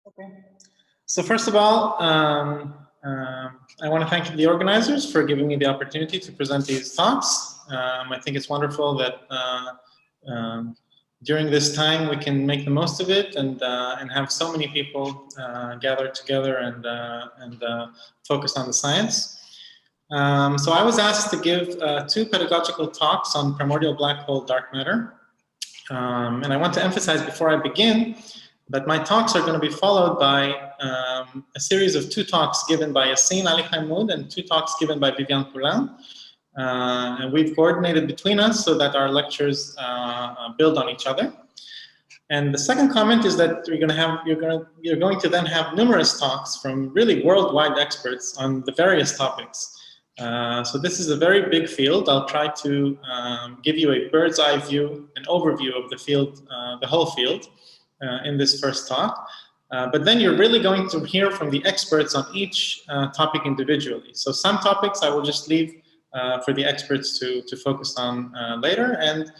Okay. So first of all, I want to thank the organizers for giving me the opportunity to present these talks. I think it's wonderful that during this time we can make the most of it and have so many people gathered together and focus on the science. So I was asked to give 2 pedagogical talks on primordial black hole dark matter. And I want to emphasize before I begin that my talks are going to be followed by a series of 2 talks given by Yassine Ali Hamoud and 2 talks given by Viviane Poulin. And we've coordinated between us so that our lectures build on each other. And the second comment is that you're going to then have numerous talks from really worldwide experts on the various topics. So this is a very big field. I'll try to give you a bird's eye view, an overview of the field, the whole field in this first talk. But then you're really going to hear from the experts on each topic individually. So some topics I will just leave for the experts to focus on later. And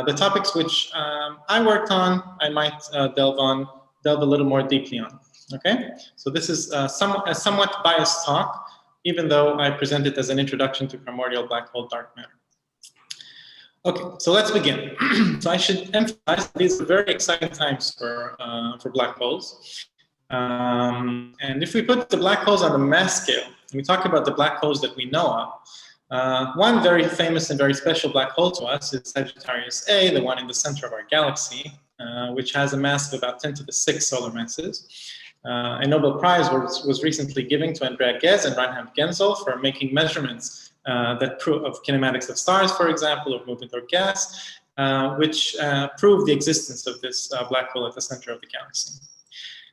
the topics which I worked on, I might delve a little more deeply on. Okay? So this is a somewhat biased talk, even though I present it as an introduction to primordial black hole dark matter. Okay, so let's begin. So I should emphasize that these are very exciting times for black holes. And if we put the black holes on the mass scale, and we talk about the black holes that we know of, one very famous and very special black hole to us is Sagittarius A, the one in the center of our galaxy, which has a mass of about 10 to the 6 solar masses. A Nobel Prize was recently given to Andrea Ghez and Reinhard Genzel for making measurements that prove of kinematics of stars, for example, or movement or gas, which prove the existence of this black hole at the center of the galaxy.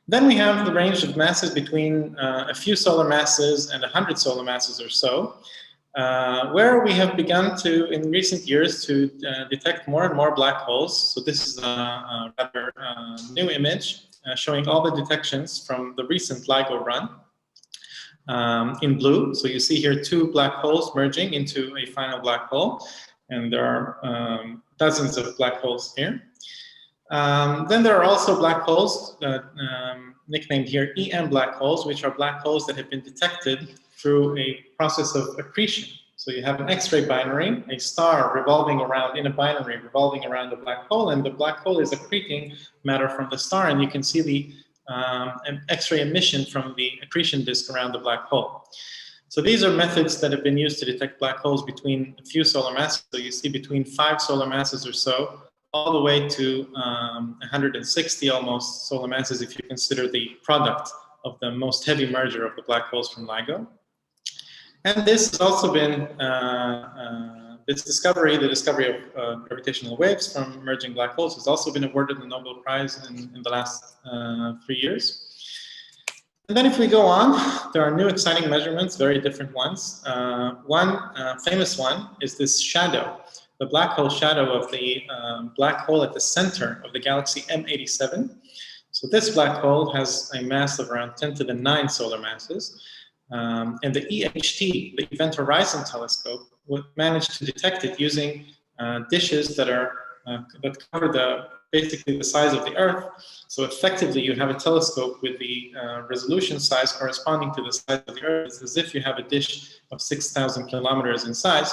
Then we have the range of masses between a few solar masses and 100 solar masses or so, where we have begun to, in recent years, to detect more and more black holes. So this is a rather new image showing all the detections from the recent LIGO run. In blue, so you see here 2 black holes merging into a final black hole, and there are dozens of black holes here. Then there are also black holes, nicknamed here EM black holes, which are black holes that have been detected through a process of accretion. So you have an X-ray binary, a star revolving around, in a binary revolving around a black hole, and the black hole is accreting matter from the star, and you can see the an X-ray emission from the accretion disk around the black hole. So these are methods that have been used to detect black holes between a few solar masses. So you see between 5 solar masses or so, all the way to 160 almost solar masses if you consider the product of the most heavy merger of the black holes from LIGO. And this has also been, this discovery, the discovery of gravitational waves from merging black holes, has also been awarded the Nobel Prize in the last 3 years. And then if we go on, there are new exciting measurements, very different ones. One famous one is this shadow, the black hole shadow of the black hole at the center of the galaxy M87. So this black hole has a mass of around 10 to the 9 solar masses. And the EHT, the Event Horizon Telescope, would manage to detect it using dishes that are that cover basically the size of the Earth. So effectively, you have a telescope with the resolution size corresponding to the size of the Earth. It's as if you have a dish of 6,000 kilometers in size,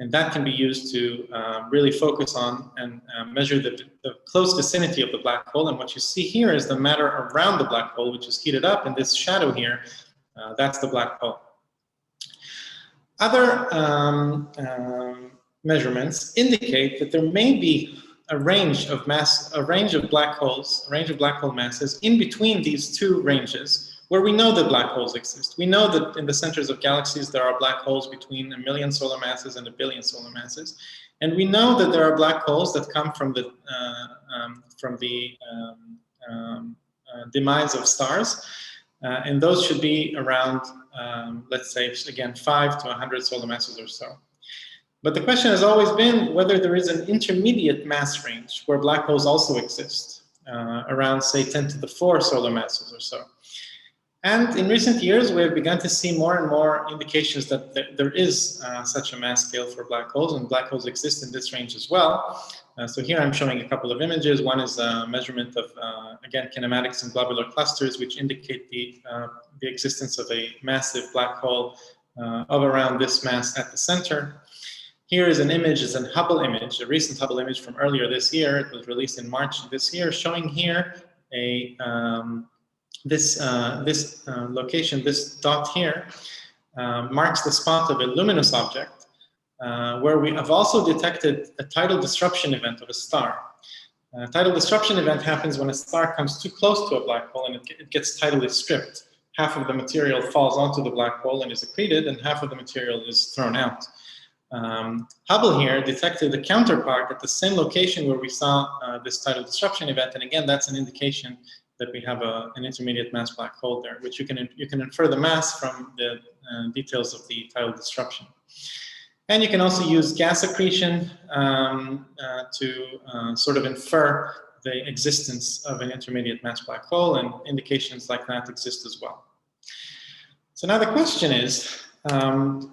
and that can be used to really focus on and measure the close vicinity of the black hole. And what you see here is the matter around the black hole, which is heated up, and this shadow here, that's the black hole. Other measurements indicate that there may be a range of black holes, a range of black hole masses in between these 2 ranges, where we know that black holes exist. We know that in the centers of galaxies there are black holes between 1 million solar masses and 1 billion solar masses, and we know that there are black holes that come from the demise of stars. And those should be around, let's say, again, 5 to 100 solar masses or so. But the question has always been whether there is an intermediate mass range where black holes also exist, around, say, 10 to the 4 solar masses or so. And in recent years, we have begun to see more and more indications that there is such a mass scale for black holes, and black holes exist in this range as well. So here I'm showing a couple of images. One is a measurement of, again, kinematics in globular clusters, which indicate the existence of a massive black hole of around this mass at the center. Here is an image, is a Hubble image, a recent Hubble image from earlier this year. It was released in March this year, showing here a this location, this dot here, marks the spot of a luminous object, where we have also detected a tidal disruption event of a star. A tidal disruption event happens when a star comes too close to a black hole and it gets tidally stripped. Half of the material falls onto the black hole and is accreted, and half of the material is thrown out. Hubble here detected the counterpart at the same location where we saw this tidal disruption event, and again, that's an indication that we have an intermediate mass black hole there, which you can infer the mass from the details of the tidal disruption. And you can also use gas accretion to sort of infer the existence of an intermediate mass black hole, and indications like that exist as well. So now the question is, and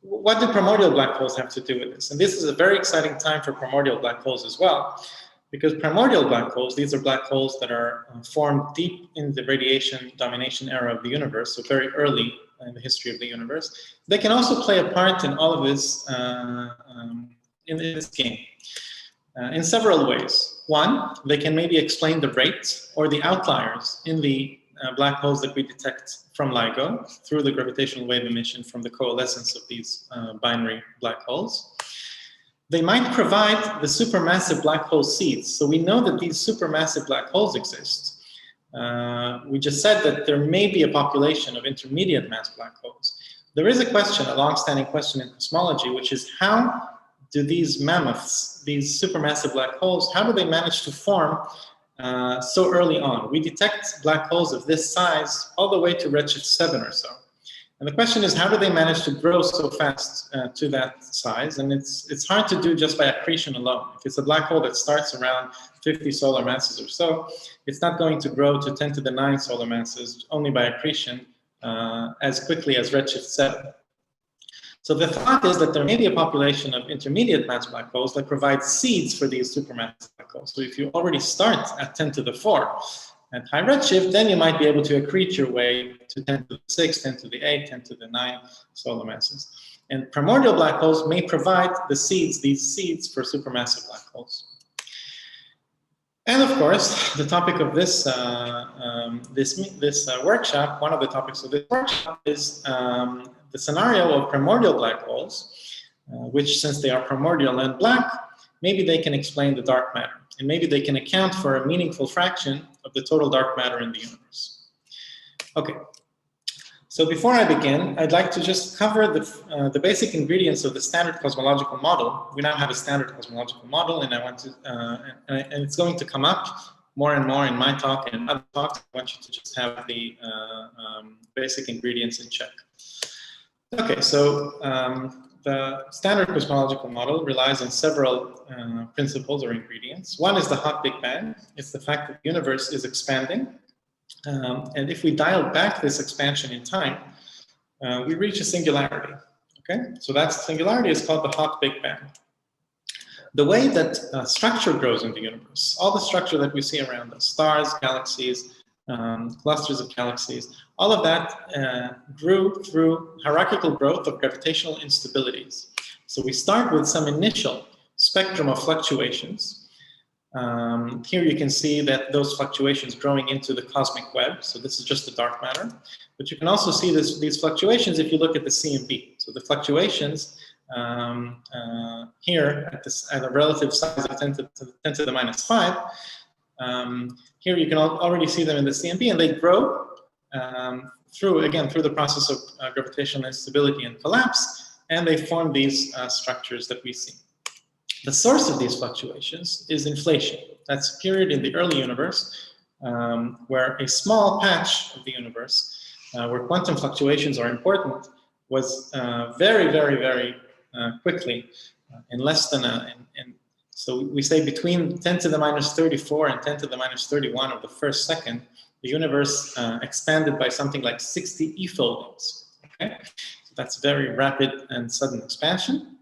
what do primordial black holes have to do with this? And this is a very exciting time for primordial black holes as well, because primordial black holes, these are black holes that are formed deep in the radiation domination era of the universe, so very early in the history of the universe. They can also play a part in all of this, in this game, in several ways. One, they can maybe explain the rate or the outliers in the black holes that we detect from LIGO through the gravitational wave emission from the coalescence of these binary black holes. They might provide the supermassive black hole seeds. So we know that these supermassive black holes exist. We just said that there may be a population of intermediate mass black holes. There is a question, a long-standing question in cosmology, which is how do these mammoths, these supermassive black holes, how do they manage to form so early on? We detect black holes of this size all the way to redshift 7 or so. And the question is, how do they manage to grow so fast to that size? And it's hard to do just by accretion alone. If it's a black hole that starts around 50 solar masses or so, it's not going to grow to 10 to the 9 solar masses only by accretion as quickly as redshift 7. So the thought is that there may be a population of intermediate mass black holes that provide seeds for these supermassive black holes. So if you already start at 10 to the 4 at high redshift, then you might be able to accrete your way to 10 to the 6, 10 to the 8, 10 to the 9 solar masses. And primordial black holes may provide the seeds, these seeds for supermassive black holes. And of course, the topic of this workshop, one of the topics of this workshop is the scenario of primordial black holes, which, since they are primordial and black, maybe they can explain the dark matter, and maybe they can account for a meaningful fraction of the total dark matter in the universe. Okay, so before I begin, I'd like to just cover the basic ingredients of the standard cosmological model. We now have a standard cosmological model, and I want to, and it's going to come up more and more in my talk and other talks. I want you to just have the basic ingredients in check. Okay, so the standard cosmological model relies on several principles or ingredients. One is the hot Big Bang. It's the fact that the universe is expanding. And if we dial back this expansion in time, we reach a singularity. Okay, so that singularity is called the hot Big Bang. The way that structure grows in the universe, all the structure that we see around us, stars, galaxies, clusters of galaxies, all of that grew through hierarchical growth of gravitational instabilities. So we start with some initial spectrum of fluctuations. Here you can see that those fluctuations growing into the cosmic web. So this is just the dark matter. But you can also see these fluctuations if you look at the SINP. So the fluctuations here at a relative size of 10 to the minus 5. Here you can already see them in the SINP, and they grow through the process of gravitational instability and collapse, and they form these structures that we see. The source of these fluctuations is inflation. That's a period in the early universe where a small patch of the universe, where quantum fluctuations are important, was very, very, very quickly, in less than so we say between 10 to the minus 34 and 10 to the minus 31 of the first second, the universe expanded by something like 60 e-foldings. Okay? So that's very rapid and sudden expansion.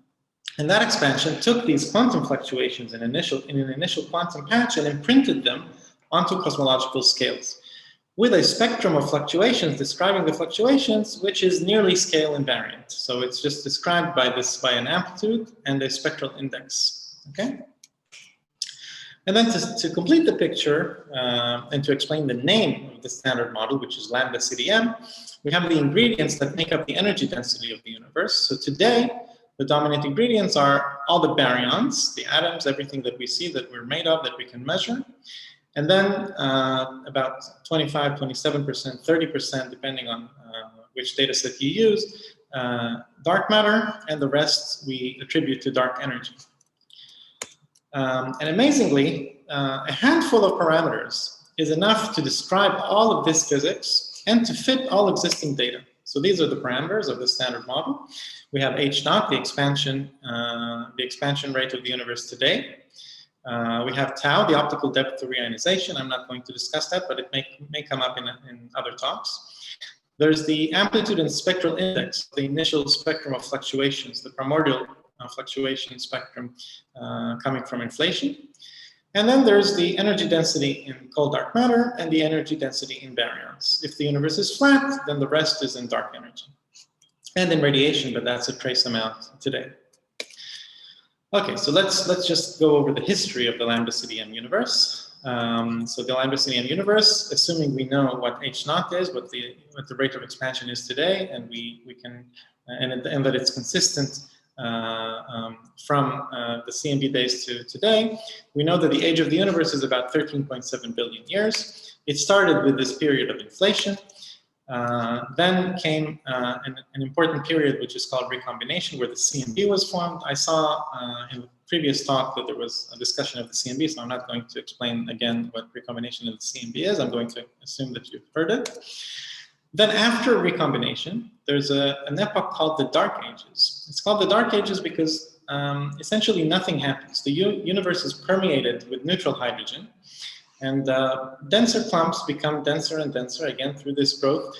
And that expansion took these quantum fluctuations in an initial quantum patch and imprinted them onto cosmological scales, with a spectrum of fluctuations describing the fluctuations, which is nearly scale invariant. So it's just described by an amplitude and a spectral index. Okay? And then to complete the picture and to explain the name of the standard model, which is lambda CDM, we have the ingredients that make up the energy density of the universe. So today, the dominant ingredients are all the baryons, the atoms, everything that we see that we're made of, that we can measure. And then about 25, 27%, 30%, depending on which data set you use, dark matter, and the rest we attribute to dark energy. And amazingly, a handful of parameters is enough to describe all of this physics and to fit all existing data. So these are the parameters of the standard model. We have H naught, the expansion rate of the universe today. We have tau, the optical depth of reionization. I'm not going to discuss that, but it may come up in other talks. There's the amplitude and spectral index, the initial spectrum of fluctuations, the primordial fluctuation spectrum coming from inflation. And then there's the energy density in cold dark matter and the energy density in baryons. If the universe is flat, then the rest is in dark energy. And in radiation, but that's a trace amount today. Okay, so let's just go over the history of the lambda CDM universe. So the lambda CDM universe, assuming we know what H naught is, what the rate of expansion is today, and we can and that it's consistent from the CMB days to today, we know that the age of the universe is about 13.7 billion years. It started with this period of inflation. Then came an important period which is called recombination, where the CMB was formed. I saw in the previous talk that there was a discussion of the CMB, so I'm not going to explain again what recombination of the CMB is. I'm going to assume that you've heard it. Then after recombination, there's an epoch called the Dark Ages. It's called the Dark Ages because essentially nothing happens. The universe is permeated with neutral hydrogen, and denser clumps become denser and denser, again, through this growth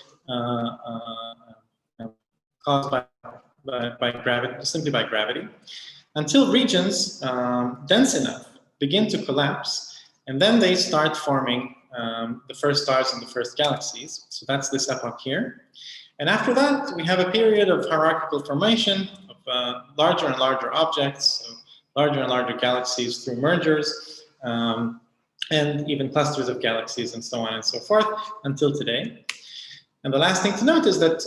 caused by gravity, simply by gravity, until regions dense enough begin to collapse, and then they start forming the first stars and the first galaxies. So that's this epoch here. And after that, we have a period of hierarchical formation of larger and larger objects, so larger and larger galaxies through mergers, and even clusters of galaxies and so on and so forth until today. And the last thing to note is that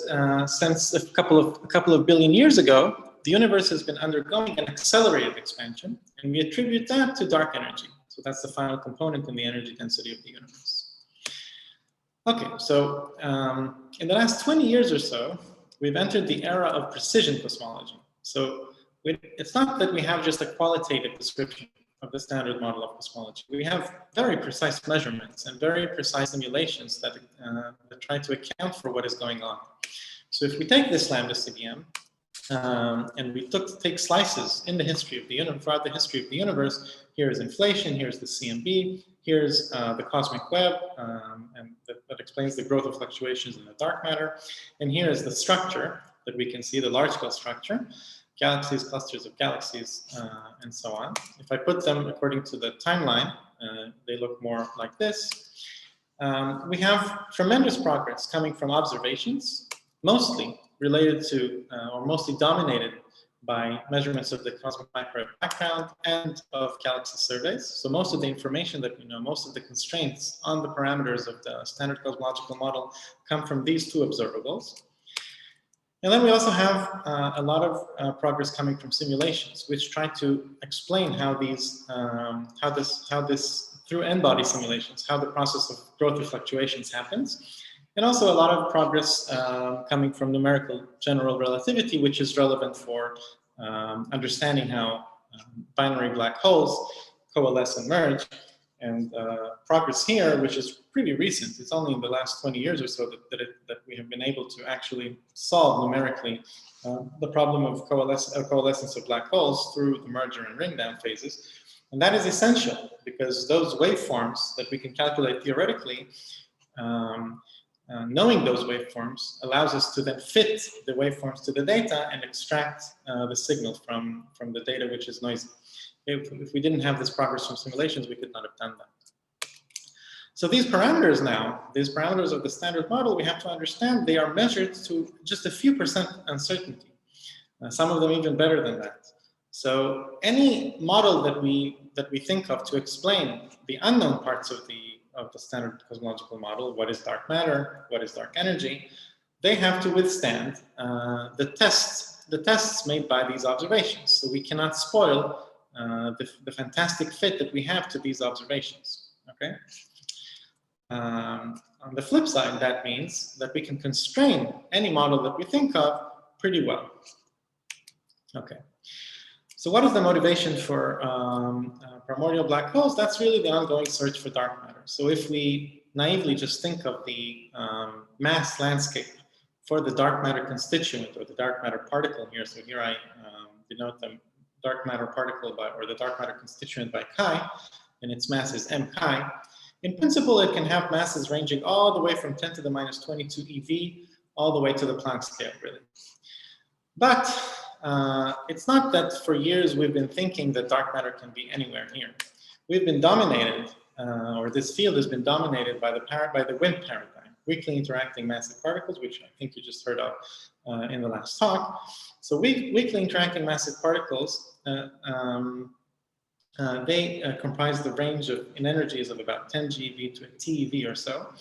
since a couple of billion years ago, the universe has been undergoing an accelerated expansion, and we attribute that to dark energy. So that's the final component in the energy density of the universe. Okay, so in the last 20 years or so, we've entered the era of precision cosmology. So it's not that we have just a qualitative description of the standard model of cosmology. We have very precise measurements and very precise simulations that try to account for what is going on. So if we take this lambda CDM and we take slices in the history of the universe, throughout the history of the universe, here's inflation, here's the CMB, here's the cosmic web, and that explains the growth of fluctuations in the dark matter, and here is the structure that we can see, the large-scale structure, galaxies, clusters of galaxies, and so on. If I put them according to the timeline, they look more like this. We have tremendous progress coming from observations, mostly related to, or mostly dominated by measurements of the cosmic microwave background and of galaxy surveys. So most of the information that we know, most of the constraints on the parameters of the standard cosmological model come from these two observables. And then we also have a lot of progress coming from simulations, which try to explain how these, how this through n-body simulations, how the process of growth of fluctuations happens. And also a lot of progress coming from numerical general relativity, which is relevant for understanding how binary black holes coalesce and merge. And progress here, which is pretty recent, it's only in the last 20 years or so that we have been able to actually solve numerically the problem of coalescence of black holes through the merger and ring down phases. And that is essential because those waveforms that we can calculate theoretically knowing those waveforms allows us to then fit the waveforms to the data and extract the signal from the data which is noisy. If we didn't have this progress from simulations, we could not have done that. So these parameters now, these parameters of the standard model, we have to understand they are measured to just a few % uncertainty. Some of them even better than that. So any model that we think of to explain the unknown parts of the standard cosmological model, what is dark matter, what is dark energy, they have to withstand the tests made by these observations. So we cannot spoil the fantastic fit that we have to these observations. Okay. On the flip side, that means that we can constrain any model that we think of pretty well. Okay. So what is the motivation for primordial black holes? That's really the ongoing search for dark matter. So if we naively just think of the mass landscape for the dark matter constituent or the dark matter particle here, so here I denote the dark matter particle by, or the dark matter constituent by chi, and its mass is m chi. In principle, it can have masses ranging all the way from 10 to the minus 22 eV all the way to the Planck scale, really. But it's not that for years we've been thinking that dark matter can be anywhere here. We've been dominated, or this field has been dominated by the WIMP paradigm, weakly interacting massive particles, which I think you just heard of in the last talk. So weakly interacting massive particles, they comprise the range in energies of about 10 GeV to a TeV or so.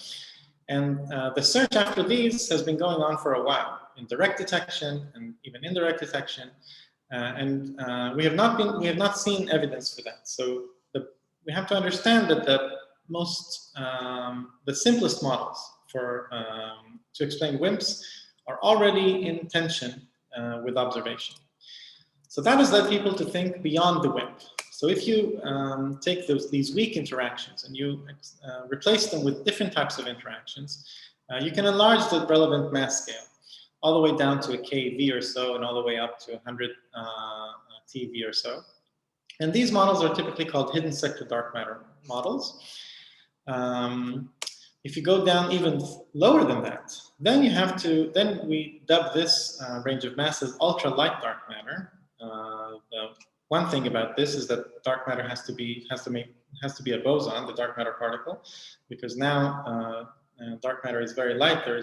And the search after these has been going on for a while, in direct detection and even indirect detection, and we have not seen evidence for that. So we have to understand that the simplest models to explain WIMPs are already in tension with observation. So that has led people to think beyond the WIMP. So if you take these weak interactions and you replace them with different types of interactions, you can enlarge the relevant mass scale all the way down to a keV or so, and all the way up to 100 TeV or so. And these models are typically called hidden sector dark matter models. If you go down even lower than that, then we dub this range of mass as ultralight dark matter. One thing about this is that dark matter has to be a boson, the dark matter particle, because now dark matter is very light. There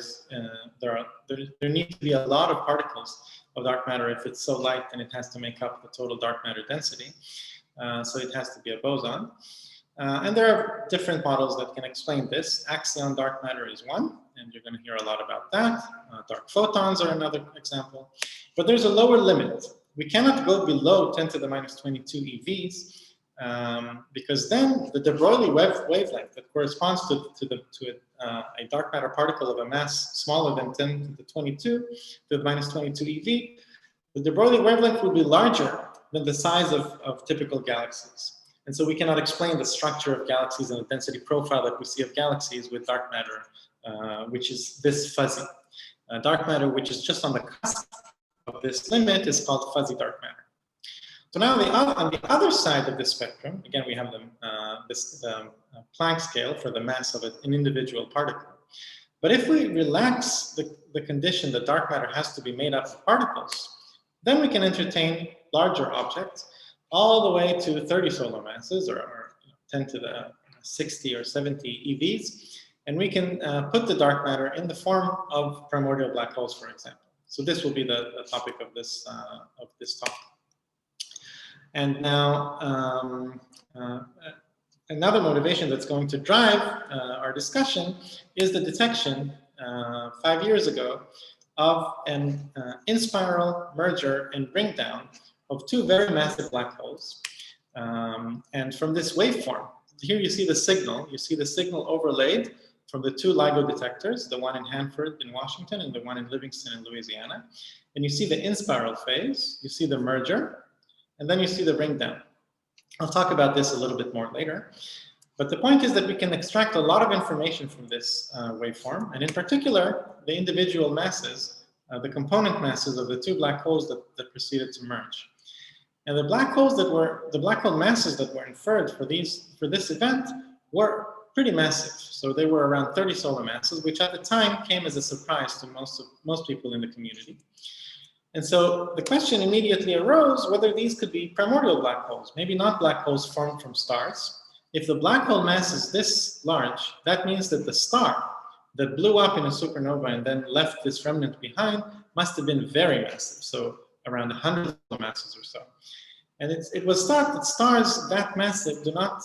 need to be a lot of particles of dark matter. If it's so light, then it has to make up the total dark matter density. So it has to be a boson. And there are different models that can explain this. Axion dark matter is one, and you're going to hear a lot about that. Dark photons are another example. But there's a lower limit. We cannot go below 10 to the minus 22 EVs, because then the de Broglie wavelength that corresponds to a dark matter particle of a mass smaller than 10 to the 22 to the minus 22 EV, the de Broglie wavelength will be larger than the size of typical galaxies. And so we cannot explain the structure of galaxies and the density profile that we see of galaxies with dark matter, which is this fuzzy. Dark matter, which is just on the cusp of this limit, is called fuzzy dark matter. So now on the other side of the spectrum, again, we have the Planck scale for the mass of an individual particle. But if we relax the condition that dark matter has to be made up of particles, then we can entertain larger objects all the way to 30 solar masses, or 10 to the 60 or 70 EVs, and we can put the dark matter in the form of primordial black holes, for example. So this will be the topic of this talk. And now, another motivation that's going to drive our discussion is the detection 5 years ago of an in-spiral merger and bring down of two very massive black holes. And from this waveform, here you see the signal. You see the signal overlaid from the two LIGO detectors, the one in Hanford in Washington and the one in Livingston in Louisiana. And you see the in-spiral phase, you see the merger, and then you see the ring down. I'll talk about this a little bit more later. But the point is that we can extract a lot of information from this waveform, and in particular, the individual masses, the component masses of the two black holes that proceeded to merge. And the black hole masses that were inferred for this event were pretty massive. So they were around 30 solar masses, which at the time came as a surprise to most people in the community. And so the question immediately arose whether these could be primordial black holes, maybe not black holes formed from stars. If the black hole mass is this large, that means that the star that blew up in a supernova and then left this remnant behind must have been very massive, so around 100 solar masses or so. And it was thought that stars that massive do not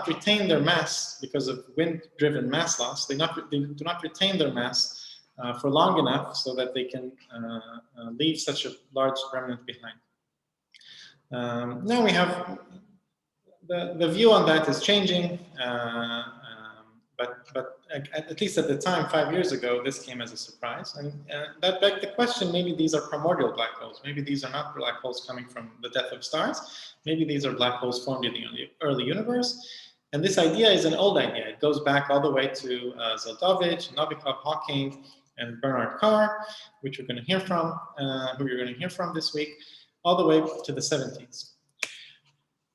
retain their mass because of wind-driven mass loss. They do not retain their mass for long enough so that they can leave such a large remnant behind. Now we have the view on that is changing, but at least at the time, 5 years ago, this came as a surprise, and that begged the question: maybe these are primordial black holes. Maybe these are not black holes coming from the death of stars. Maybe these are black holes formed in the early universe. And this idea is an old idea. It goes back all the way to Zel'dovich, Novikov, Hawking, and Bernard Carr, which we're going to hear from, who you're going to hear from this week, all the way to the 70s.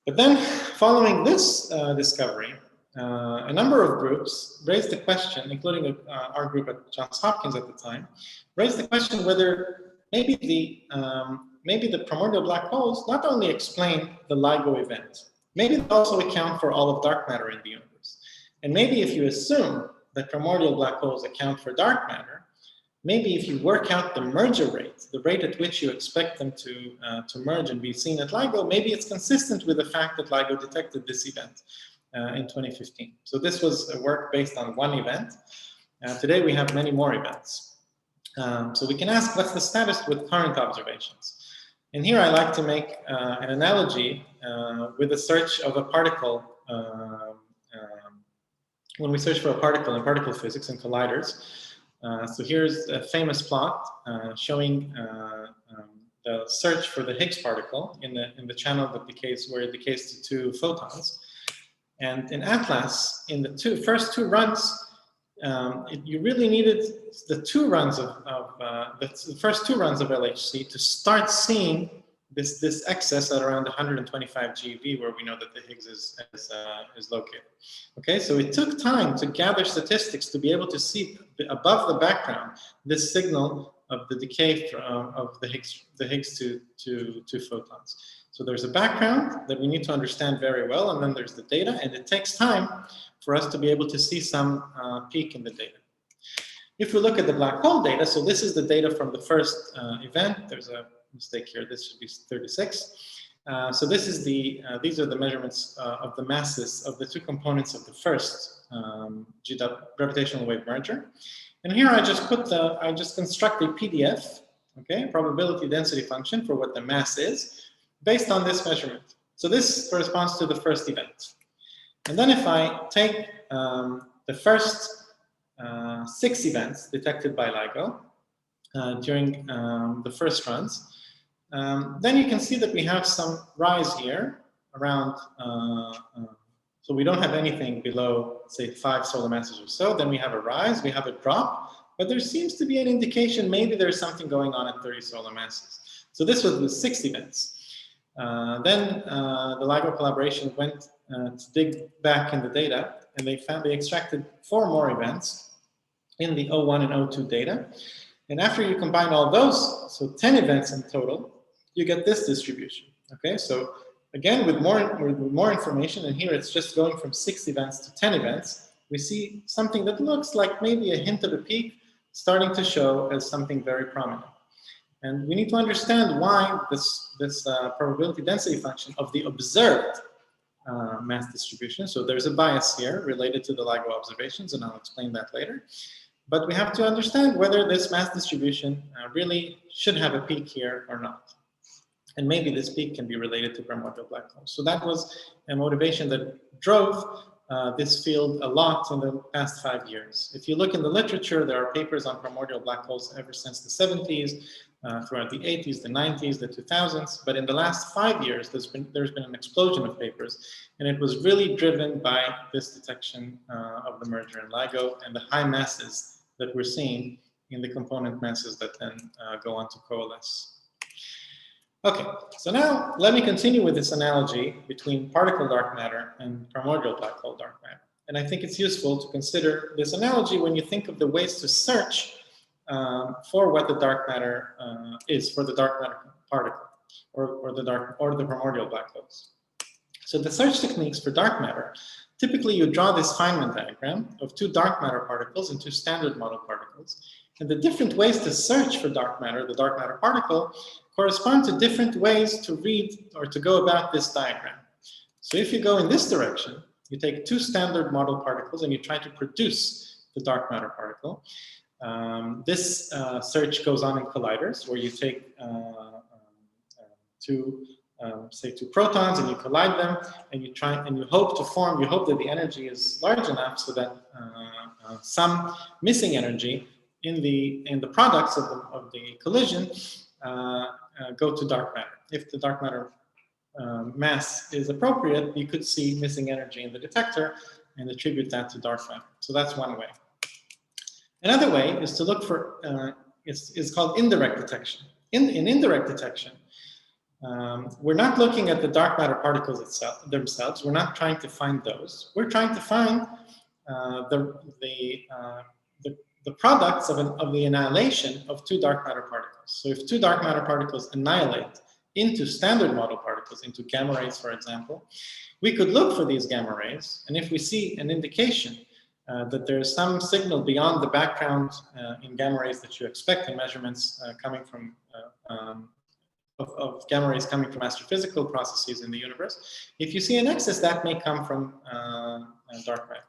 But then, following this discovery, a number of groups raised the question, including our group at Johns Hopkins at the time, raised the question whether maybe the primordial black holes not only explain the LIGO event, maybe they also account for all of dark matter in the universe. And maybe if you assume that primordial black holes account for dark matter, maybe if you work out the merger rate, the rate at which you expect them to merge and be seen at LIGO, maybe it's consistent with the fact that LIGO detected this event in 2015. So this was a work based on one event. Today we have many more events. So we can ask, what's the status with current observations? And here I like to make an analogy with the search of a particle. When we search for a particle in particle physics and colliders. So here's a famous plot showing the search for the Higgs particle in the channel that decays, where it decays to 2 photons. And in ATLAS, in the first two runs, you really needed the first two runs of LHC to start seeing this excess at around 125 GeV, where we know that the Higgs is located. Okay, so it took time to gather statistics to be able to see above the background this signal of the decay of the Higgs to photons. So there's a background that we need to understand very well, and then there's the data, and it takes time for us to be able to see some peak in the data. If we look at the black hole data, so this is the data from the first event. There's a mistake here. This should be 36. So this is these are the measurements of the masses of the two components of the first gravitational wave merger. And here I just construct a PDF, okay, probability density function for what the mass is, based on this measurement. So this corresponds to the first event. And then if I take the first 6 events detected by LIGO during the first runs, then you can see that we have some rise here around, so we don't have anything below, say, 5 solar masses or so. Then we have a rise, we have a drop, but there seems to be an indication maybe there's something going on at 30 solar masses. So this was the 6 events. Then the LIGO collaboration went to dig back in the data, and they extracted 4 more events in the O1 and O2 data. And after you combine all those, so 10 events in total, you get this distribution. Okay, so again, with more information, and here it's just going from 6 events to 10 events, we see something that looks like maybe a hint of a peak starting to show as something very prominent. And we need to understand why this probability density function of the observed mass distribution. So there's a bias here related to the LIGO observations, and I'll explain that later. But we have to understand whether this mass distribution really should have a peak here or not. And maybe this peak can be related to primordial black holes. So that was a motivation that drove this field a lot in the past 5 years. If you look in the literature, there are papers on primordial black holes ever since the 70s, throughout the 80s, the 90s, the 2000s. But in the last 5 years, there's been an explosion of papers. And it was really driven by this detection of the merger in LIGO and the high masses that we're seeing in the component masses that then go on to coalesce. Okay, so now let me continue with this analogy between particle dark matter and primordial black hole dark matter. And I think it's useful to consider this analogy when you think of the ways to search for what the dark matter is, for the dark matter particle, or the primordial black holes. So the search techniques for dark matter, typically you draw this Feynman diagram of two dark matter particles and two standard model particles. And the different ways to search for dark matter, the dark matter particle, correspond to different ways to read or to go about this diagram. So if you go in this direction, you take two standard model particles and you try to produce the dark matter particle. This search goes on in colliders, where you take say two protons and you collide them, and you hope that the energy is large enough so that some missing energy in the products of the collision go to dark matter. If the dark matter mass is appropriate, you could see missing energy in the detector and attribute that to dark matter. So that's one way. Another way is to look for, is called indirect detection. In indirect detection, we're not looking at the dark matter particles themselves. We're not trying to find those. We're trying to find the products of the annihilation of two dark matter particles. So if two dark matter particles annihilate into standard model particles, into gamma rays, for example, we could look for these gamma rays, and if we see an indication that there is some signal beyond the background in gamma rays that you expect in measurements coming from of gamma rays coming from astrophysical processes in the universe, if you see an excess, that may come from dark matter.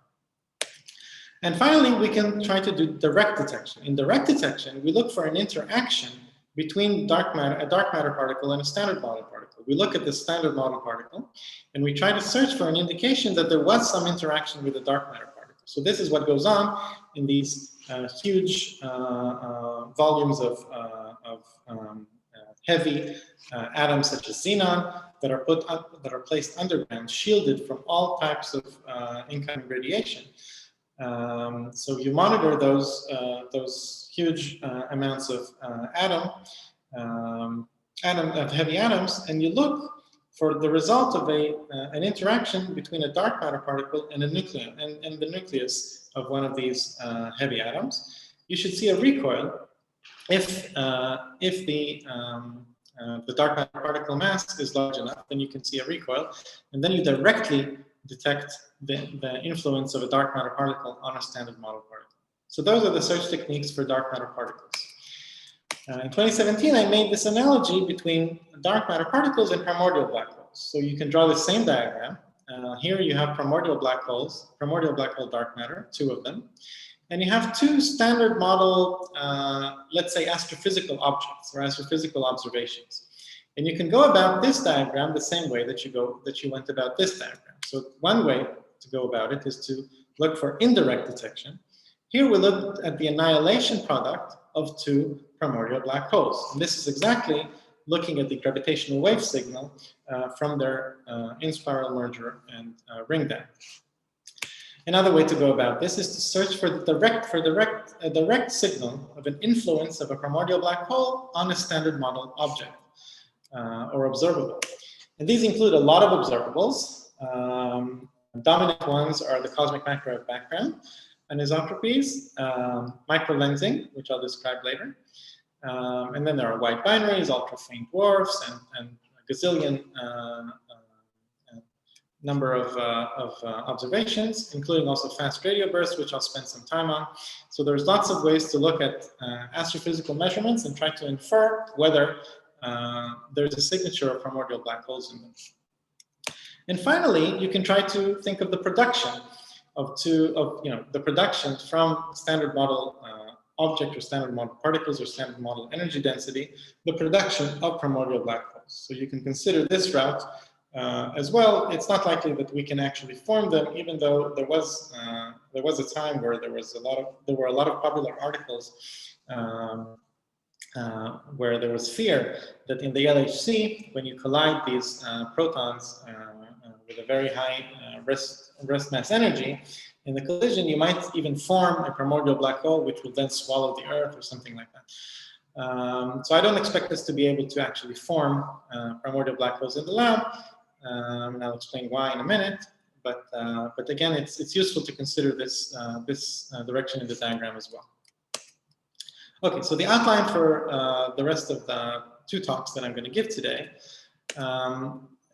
And finally, we can try to do direct detection. In direct detection, we look for an interaction between a dark matter particle and a standard model particle. We look at the standard model particle, and we try to search for an indication that there was some interaction with the dark matter particle. So this is what goes on in these huge volumes of heavy atoms such as xenon that are placed underground, shielded from all types of incoming radiation. So you monitor those huge amounts of heavy atoms, and you look for the result of an interaction between a dark matter particle and a nucleus and the nucleus of one of these heavy atoms. You should see a recoil if the dark matter particle mass is large enough. Then you can see a recoil, and then you directly detect the influence of a dark matter particle on a standard model particle. So those are the search techniques for dark matter particles. In 2017, I made this analogy between dark matter particles and primordial black holes. So you can draw the same diagram. Here you have primordial black hole dark matter, two of them. And you have two standard model, let's say, astrophysical objects or astrophysical observations. And you can go about this diagram the same way that you went about this diagram. So one way to go about it is to look for indirect detection. Here we look at the annihilation product of two primordial black holes. And this is exactly looking at the gravitational wave signal from their in-spiral merger and ring damage. Another way to go about this is to search for a direct signal of an influence of a primordial black hole on a standard model object or observable. And these include a lot of observables. Dominant ones are the cosmic microwave background, anisotropies, microlensing, which I'll describe later. And then there are white binaries, ultra-faint dwarfs, and a gazillion number of observations, including also fast radio bursts, which I'll spend some time on. So there's lots of ways to look at astrophysical measurements and try to infer whether there's a signature of primordial black holes in them. And finally, you can try to think of the production the production from standard model object or standard model particles or standard model energy density, the production of primordial black holes. So you can consider this route as well. It's not likely that we can actually form them, even though there was a time where there were a lot of popular articles where there was fear that in the LHC, when you collide these protons with a very high rest mass energy, in the collision, you might even form a primordial black hole, which will then swallow the Earth or something like that. So I don't expect us to be able to actually form primordial black holes in the lab, and I'll explain why in a minute. But again, it's useful to consider this direction in the diagram as well. Okay, so the outline for the rest of the 2 talks that I'm going to give today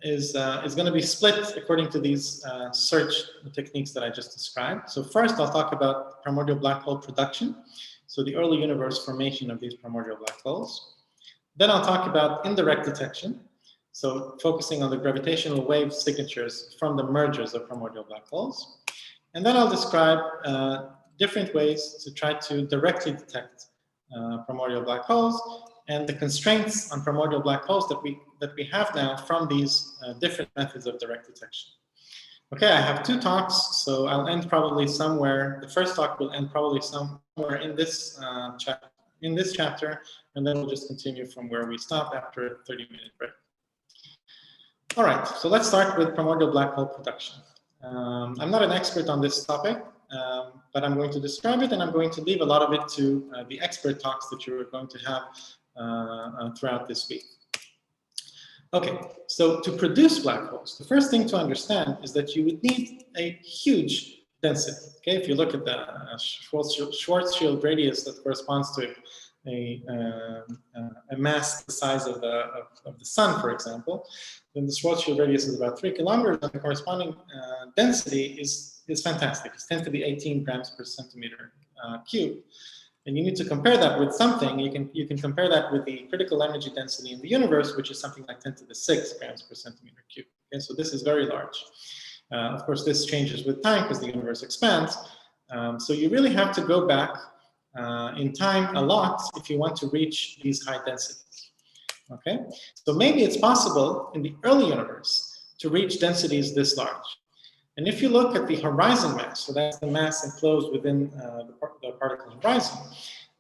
is going to be split according to these search techniques that I just described. So first, I'll talk about primordial black hole production, so the early universe formation of these primordial black holes. Then I'll talk about indirect detection, so focusing on the gravitational wave signatures from the mergers of primordial black holes. And then I'll describe different ways to try to directly detect primordial black holes and the constraints on primordial black holes that we have now from these different methods of direct detection. Okay, I have 2 talks, so I'll end probably somewhere. The first talk will end probably somewhere in this chapter, and then we'll just continue from where we stopped after a 30-minute break. All right, so let's start with primordial black hole production. I'm not an expert on this topic, but I'm going to describe it, and I'm going to leave a lot of it to the expert talks that you're going to have throughout this week. Okay, so to produce black holes, the first thing to understand is that you would need a huge density. Okay, if you look at the Schwarzschild radius that corresponds to a mass the size of the sun, for example, then the Schwarzschild radius is about 3 kilometers, and the corresponding density is fantastic. It's 10 to the 18 grams per centimeter cube. And you need to compare that with something. You can compare that with the critical energy density in the universe, which is something like 10 to the 6 grams per centimeter cube. Okay, so this is very large. Of course, this changes with time because the universe expands. So you really have to go back in time a lot if you want to reach these high densities. Okay, so maybe it's possible in the early universe to reach densities this large. And if you look at the horizon mass, so that's the mass enclosed within the particle horizon,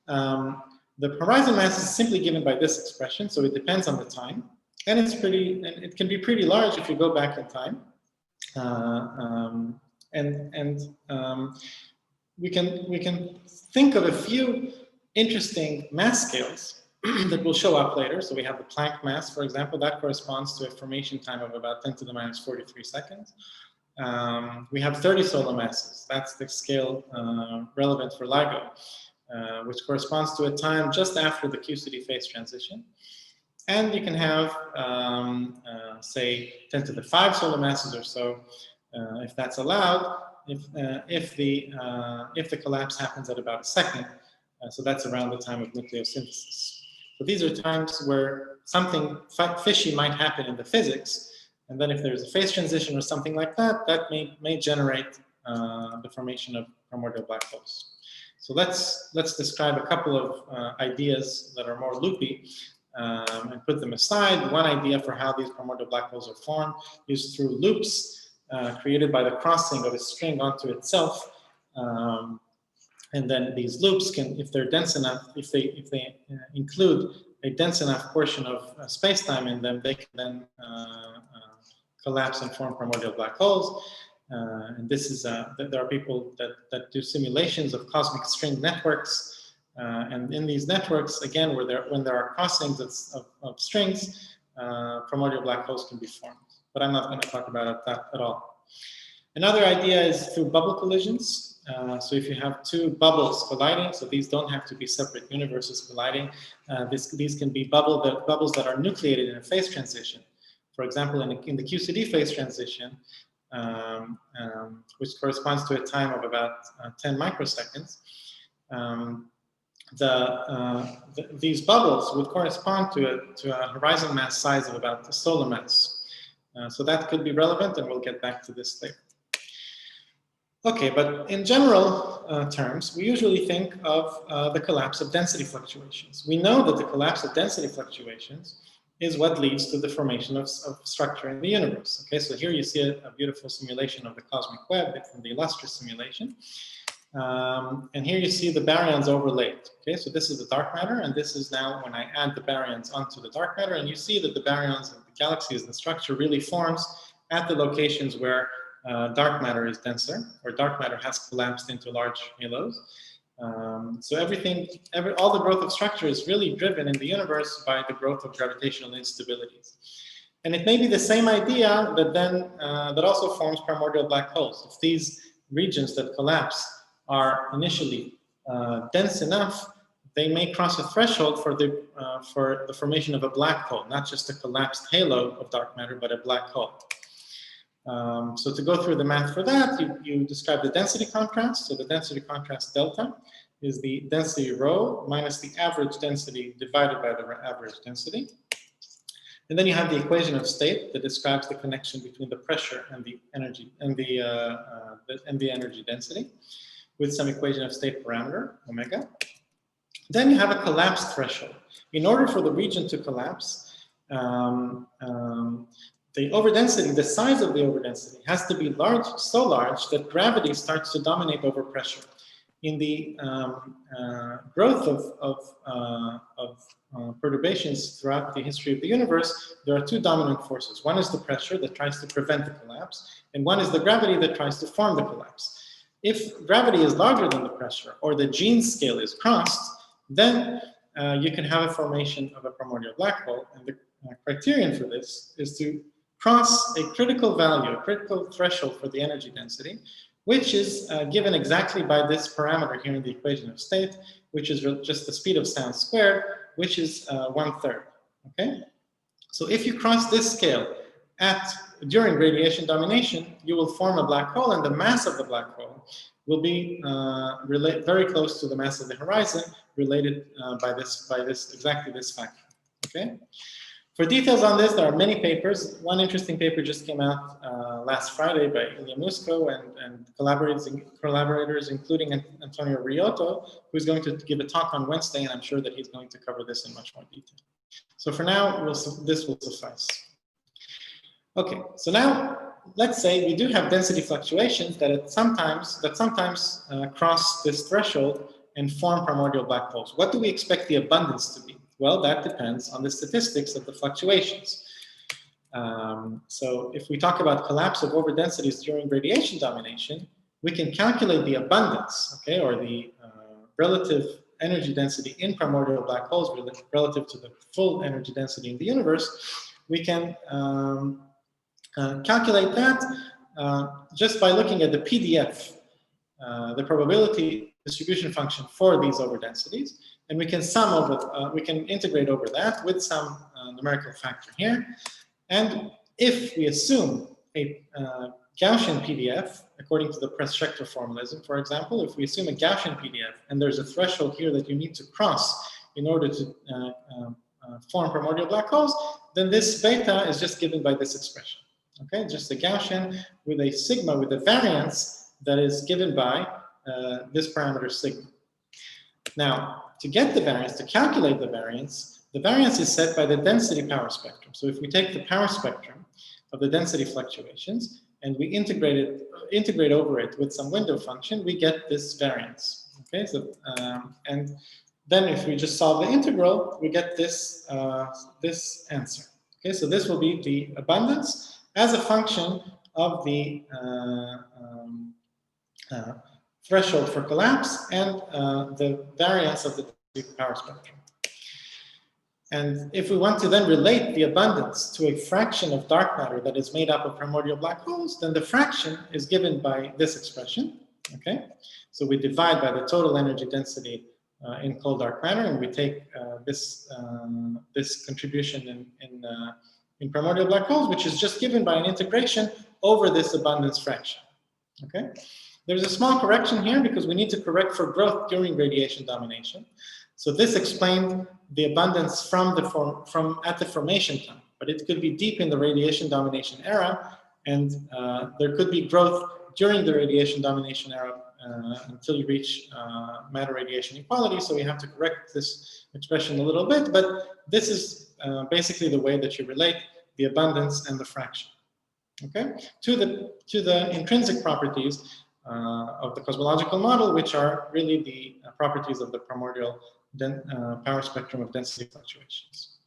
the horizon mass is simply given by this expression, so it depends on the time, and it can be pretty large if you go back in time. We can think of a few interesting mass scales that will show up later. So we have the Planck mass, for example, that corresponds to a formation time of about 10 to the minus 43 seconds. We have 30 solar masses. That's the scale relevant for LIGO, which corresponds to a time just after the QCD phase transition. And you can have, say, 10 to the 5 solar masses or so, if that's allowed, if the collapse happens at about a second. So that's around the time of nucleosynthesis. So these are times where something fishy might happen in the physics. And then if there's a phase transition or something like that, that may generate the formation of primordial black holes. So let's describe a couple of ideas that are more loopy and put them aside. One idea for how these primordial black holes are formed is through loops created by the crossing of a string onto itself. And then these loops can, if they're dense enough, if they include a dense enough portion of space-time in them, they can then collapse and form primordial black holes. And this is there are people that do simulations of cosmic string networks, and in these networks, again, when there are crossings of strings, primordial black holes can be formed. But I'm not going to talk about that at all. Another idea is through bubble collisions. So if you have 2 bubbles colliding, so these don't have to be separate universes colliding. These can be bubbles that are nucleated in a phase transition. For example, in the QCD phase transition, which corresponds to a time of about 10 microseconds, these bubbles would correspond to a horizon mass size of about the solar mass. So that could be relevant, and we'll get back to this later. Okay, but in general terms, we usually think of the collapse of density fluctuations. We know that the collapse of density fluctuations is what leads to the formation of structure in the universe. Okay, so here you see a beautiful simulation of the cosmic web from the Illustrious simulation. And here you see the baryons overlaid. Okay, so this is the dark matter, and this is now when I add the baryons onto the dark matter, and you see that the baryons of the galaxies, the structure really forms at the locations where dark matter is denser, or dark matter has collapsed into large halos. So all the growth of structure is really driven in the universe by the growth of gravitational instabilities. And it may be the same idea that then that also forms primordial black holes. If these regions that collapse are initially dense enough, they may cross a threshold for the formation of a black hole, not just a collapsed halo of dark matter, but a black hole. So to go through the math for that, you describe the density contrast. So the density contrast delta is the density rho minus the average density divided by the average density. And then you have the equation of state that describes the connection between the pressure and the energy and the energy density with some equation of state parameter, omega. Then you have a collapse threshold. In order for the region to collapse, the overdensity, the size of the overdensity has to be large, so large that gravity starts to dominate over pressure. In the growth of perturbations throughout the history of the universe, there are two dominant forces. One is the pressure that tries to prevent the collapse, and one is the gravity that tries to form the collapse. If gravity is larger than the pressure, or the gene scale is crossed, then you can have a formation of a primordial black hole. And the criterion for this is to cross a critical value, a critical threshold for the energy density, which is given exactly by this parameter here in the equation of state, which is just the speed of sound squared, which is 1/3. Okay? So if you cross this scale during radiation domination, you will form a black hole, and the mass of the black hole will be very close to the mass of the horizon, related by exactly this factor. Okay? For details on this, there are many papers. One interesting paper just came out last Friday by Ilya Musko and collaborators, including Antonio Riotto, who's going to give a talk on Wednesday, and I'm sure that he's going to cover this in much more detail. So for now, this will suffice. Okay, so now let's say we do have density fluctuations that sometimes cross this threshold and form primordial black holes. What do we expect the abundance to be? Well, that depends on the statistics of the fluctuations. So if we talk about collapse of overdensities during radiation domination, we can calculate the abundance, okay, or the relative energy density in primordial black holes relative to the full energy density in the universe. We can calculate that just by looking at the PDF, the probability distribution function for these overdensities. And we can we can integrate over that with some numerical factor here. And if we assume a Gaussian PDF, according to the Press-Schechter formalism, for example, if we assume a Gaussian PDF and there's a threshold here that you need to cross in order to form primordial black holes, then this beta is just given by this expression. Okay, just a Gaussian with a sigma with a variance that is given by this parameter sigma. Now, to get the variance, to calculate the variance is set by the density power spectrum. So if we take the power spectrum of the density fluctuations and we integrate over it with some window function, we get this variance. Okay, so and then if we just solve the integral, we get this this answer. Okay, so this will be the abundance as a function of the threshold for collapse and the variance of the power spectrum. And if we want to then relate the abundance to a fraction of dark matter that is made up of primordial black holes, then the fraction is given by this expression. Okay, so we divide by the total energy density in cold dark matter, and we take this contribution in primordial black holes, which is just given by an integration over this abundance fraction. Okay. There's a small correction here because we need to correct for growth during radiation domination. So this explained the abundance at the formation time, but it could be deep in the radiation domination era, and there could be growth during the radiation domination era until you reach matter radiation equality. So we have to correct this expression a little bit, but this is basically the way that you relate the abundance and the fraction. Okay, to the intrinsic properties of the cosmological model, which are really the properties of the primordial power spectrum of density fluctuations.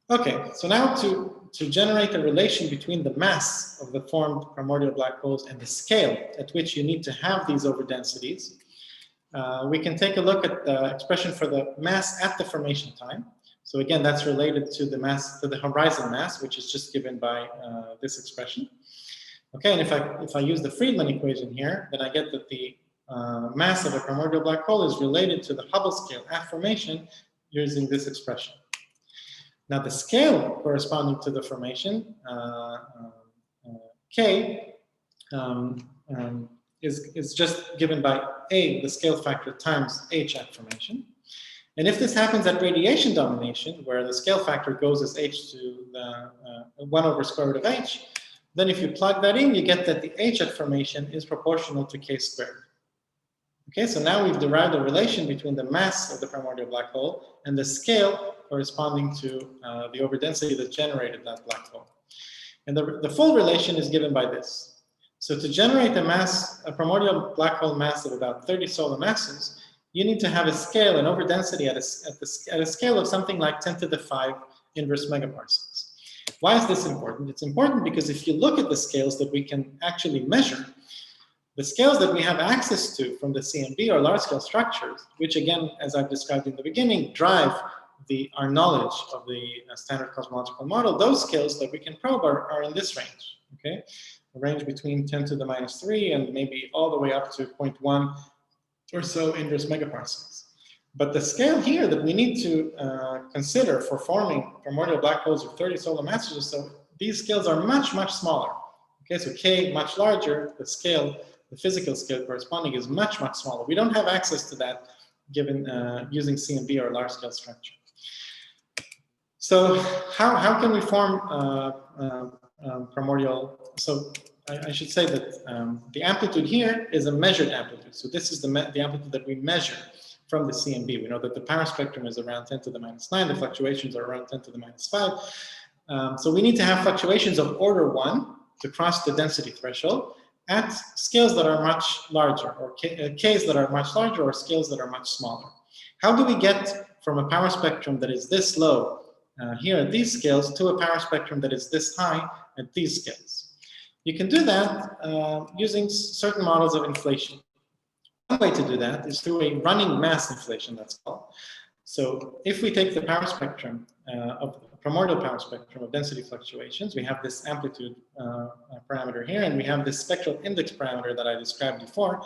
Okay, so now to generate a relation between the mass of the formed primordial black holes and the scale at which you need to have these overdensities, we can take a look at the expression for the mass at the formation time. So again, that's related to the mass, to the horizon mass, which is just given by this expression. Okay, and if I use the Friedmann equation here, then I get that the mass of a primordial black hole is related to the Hubble scale at formation using this expression. Now the scale corresponding to the formation, K, is just given by A, the scale factor, times H at formation. And if this happens at radiation domination, where the scale factor goes as H to the 1 over square root of H, then if you plug that in, you get that the H at formation is proportional to K squared. Okay, so now we've derived a relation between the mass of the primordial black hole and the scale corresponding to the overdensity that generated that black hole. And the full relation is given by this. So to generate a primordial black hole mass of about 30 solar masses, you need to have a scale, an overdensity at a scale of something like 10 to the 5 inverse megaparsecs. Why is this important? It's important because if you look at the scales that we can actually measure, the scales that we have access to from the CMB are large-scale structures, which again, as I've described in the beginning, drive our knowledge of the standard cosmological model. Those scales that we can probe are in this range, okay? A range between 10 to the minus 3 and maybe all the way up to 0.1 or so inverse megaparsecs. But the scale here that we need to consider for forming primordial black holes with 30 solar masses or so, these scales are much, much smaller. Okay, so K much larger, the scale, the physical scale corresponding is much, much smaller. We don't have access to that given using CMB or large scale structure. So how can we form primordial? So I should say that the amplitude here is a measured amplitude. So this is the amplitude that we measure from the CMB. We know that the power spectrum is around 10 to the minus 9. The fluctuations are around 10 to the minus 5. So we need to have fluctuations of order 1 to cross the density threshold at scales that are much larger, or Ks that are much larger, or scales that are much smaller. How do we get from a power spectrum that is this low here at these scales to a power spectrum that is this high at these scales? You can do that using certain models of inflation. One way to do that is through a running mass inflation, that's called. So if we take the power spectrum of the primordial power spectrum of density fluctuations, we have this amplitude parameter here, and we have this spectral index parameter that I described before.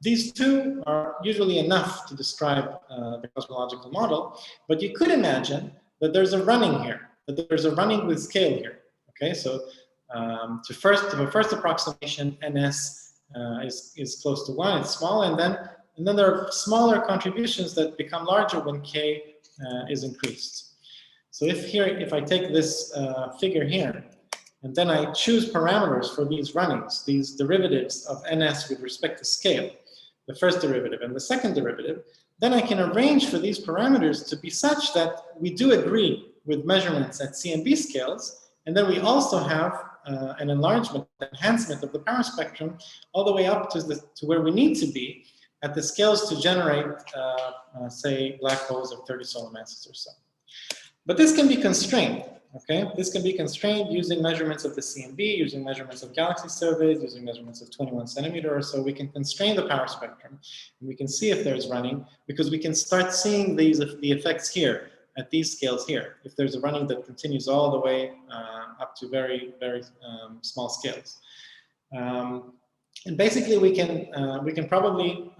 These two are usually enough to describe the cosmological model, but you could imagine that there's a running here, that there's a running with scale here. Okay, so to the first approximation, NS is close to 1, it's small, and then there are smaller contributions that become larger when K is increased. So if I take this figure here, and then I choose parameters for these runnings, these derivatives of NS with respect to scale, the first derivative and the second derivative, then I can arrange for these parameters to be such that we do agree with measurements at CMB scales, and then we also have an enlargement, enhancement of the power spectrum all the way up to where we need to be at the scales to generate, say, black holes of 30 solar masses or so. But this can be constrained, okay? This can be constrained using measurements of the CMB, using measurements of galaxy surveys, using measurements of 21 centimeter or so. We can constrain the power spectrum, and we can see if there's running, because we can start seeing the effects here at these scales here, if there's a running that continues all the way up to very, very small scales. And basically, we can probably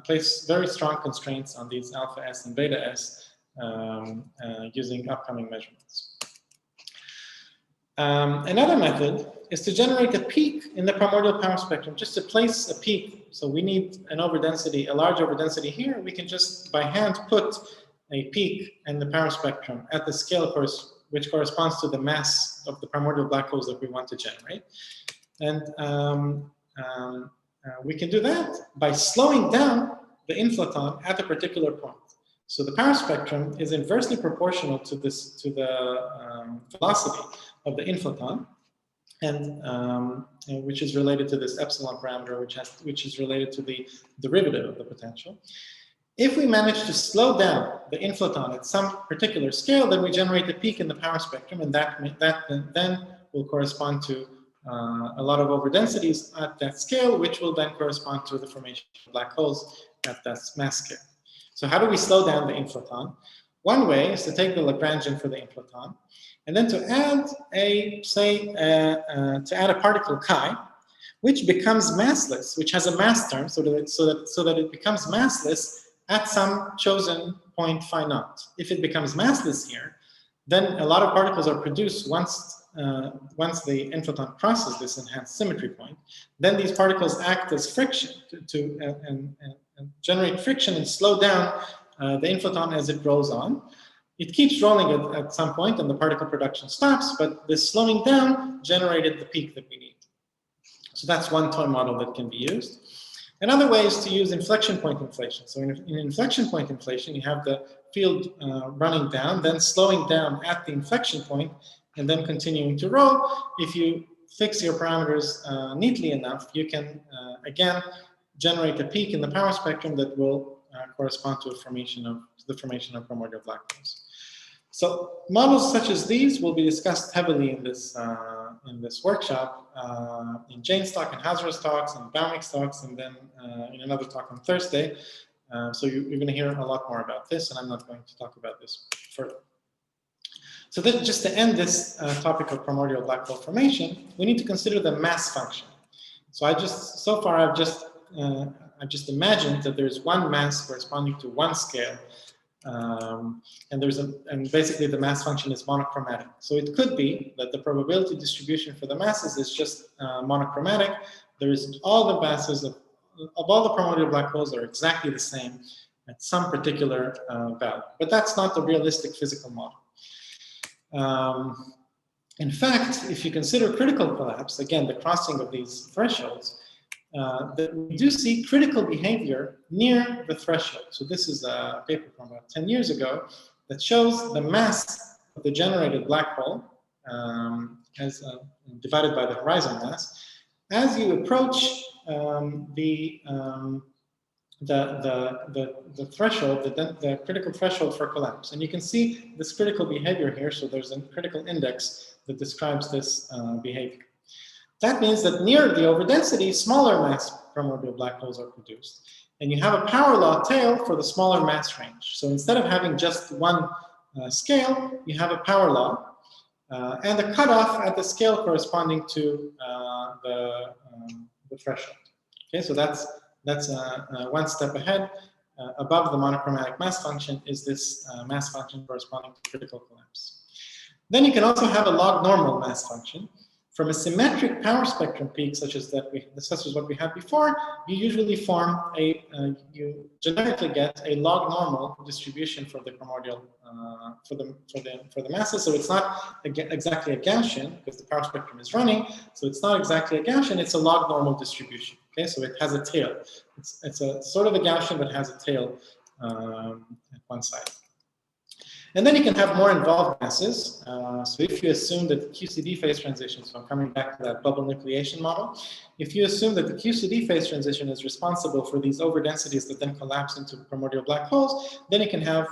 place very strong constraints on these alpha S and beta S using upcoming measurements. Another method is to generate a peak in the primordial power spectrum, just to place a peak. So we need an overdensity, a large overdensity here. We can just by hand put a peak in the power spectrum at the scale which corresponds to the mass of the primordial black holes that we want to generate. And we can do that by slowing down the inflaton at a particular point. So the power spectrum is inversely proportional to the velocity of the inflaton, and which is related to this epsilon parameter, which is related to the derivative of the potential. If we manage to slow down the inflaton at some particular scale, then we generate a peak in the power spectrum, and that then will correspond to a lot of overdensities at that scale, which will then correspond to the formation of black holes at that mass scale. So how do we slow down the inflaton? One way is to take the Lagrangian for the inflaton, and then to add a particle chi, which becomes massless, which has a mass term, so that it becomes massless at some chosen point phi naught. If it becomes massless here, then a lot of particles are produced once the inflaton crosses this enhanced symmetry point. Then these particles act as friction and generate friction and slow down the inflaton as it rolls on. It keeps rolling at some point and the particle production stops, but this slowing down generated the peak that we need. So that's one toy model that can be used. Another way is to use inflection point inflation. So in inflection point inflation, you have the field running down, then slowing down at the inflection point, and then continuing to roll. If you fix your parameters neatly enough, you can, again, generate a peak in the power spectrum that will correspond to the formation of primordial black holes. So models such as these will be discussed heavily in this workshop, in Jane's talk, and Hazra's talks, and Baumik's talks, and then in another talk on Thursday. So you're going to hear a lot more about this, and I'm not going to talk about this further. So then, just to end this topic of primordial black hole formation, we need to consider the mass function. So I've just imagined that there's one mass corresponding to one scale, and basically the mass function is monochromatic. So it could be that the probability distribution for the masses is just monochromatic. There is all the masses of all the primordial black holes are exactly the same at some particular value. But that's not the realistic physical model. In fact, if you consider critical collapse, again, the crossing of these thresholds, we do see critical behavior near the threshold. So this is a paper from about 10 years ago that shows the mass of the generated black hole as divided by the horizon mass. As you approach the threshold, the critical threshold for collapse, and you can see this critical behavior here. So there's a critical index that describes this behavior. That means that near the overdensity, smaller mass primordial black holes are produced. And you have a power law tail for the smaller mass range. So instead of having just one scale, you have a power law and a cutoff at the scale corresponding to the threshold. Okay, so that's one step ahead. Above the monochromatic mass function is this mass function corresponding to critical collapse. Then you can also have a log normal mass function. From a symmetric power spectrum peak, such as what we had before, you usually form you generically get a log normal distribution for the primordial for the masses. So it's not exactly a Gaussian because the power spectrum is running. So it's not exactly a Gaussian. It's a log normal distribution. Okay, so it has a tail. It's a sort of a Gaussian, but has a tail at one side. And then you can have more involved masses. So if you assume that the QCD phase transition, so I'm coming back to that bubble nucleation model, if you assume that the QCD phase transition is responsible for these overdensities that then collapse into primordial black holes, then you can have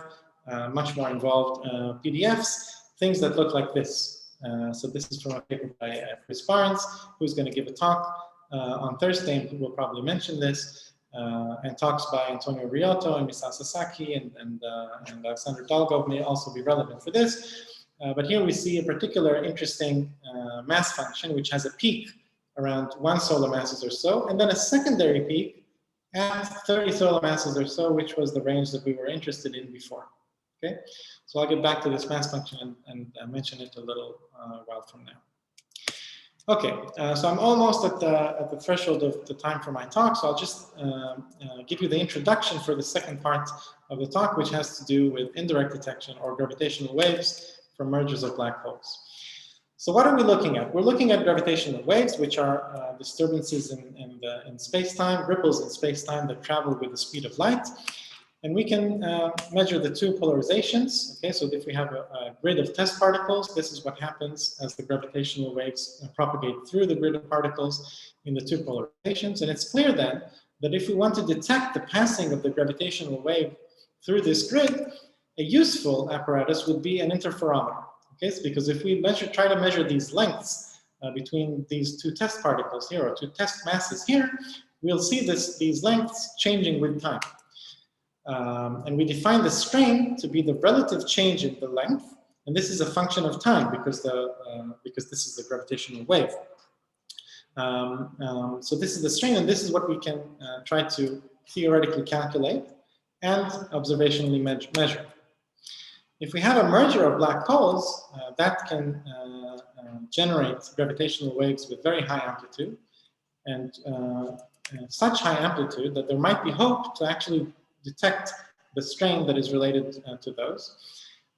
much more involved PDFs, things that look like this. So this is from a paper by Chris Barnes, who's going to give a talk on Thursday, and he will probably mention this. And talks by Antonio Riotto and Misao Sasaki and Alexander Dolgov may also be relevant for this. But here we see a particular interesting mass function, which has a peak around 1 solar masses or so, and then a secondary peak at 30 solar masses or so, which was the range that we were interested in before. Okay, so I'll get back to this mass function and mention it a little while from now. Okay, so I'm almost at the threshold of the time for my talk, so I'll just give you the introduction for the second part of the talk, which has to do with indirect detection or gravitational waves from mergers of black holes. So what are we looking at? We're looking at gravitational waves, which are disturbances in space-time, ripples in space-time that travel with the speed of light. And we can measure the two polarizations. Okay, so if we have a grid of test particles, this is what happens as the gravitational waves propagate through the grid of particles in the two polarizations. And it's clear then that if we want to detect the passing of the gravitational wave through this grid, a useful apparatus would be an interferometer. Okay, so because if we try to measure these lengths between these two test particles here, or two test masses here, we'll see these lengths changing with time. And we define the strain to be the relative change in the length, and this is a function of time because this is the gravitational wave. So this is the strain, and this is what we can try to theoretically calculate and observationally measure. If we have a merger of black holes, that can generate gravitational waves with very high amplitude, and such high amplitude that there might be hope to actually detect the strain that is related to those.